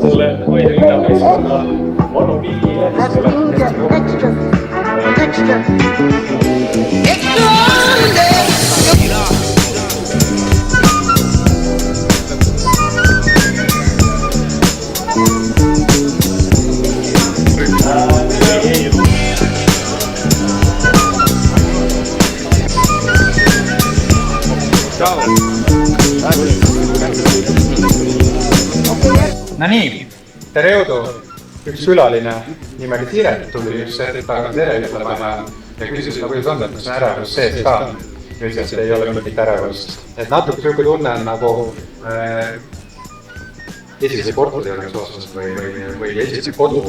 Selle hoidja linnamees on viile. No nii, tere jõudu! Üks külaline nimega Siret tuli just see päeva tere ütlema ja küsis, kuidas on, et kas on ärevus sees ka. Ütles, et ei ole mingit ärevust. Et natuke selline tunne on nagu esimese korturi oleks osas või esimese kodu.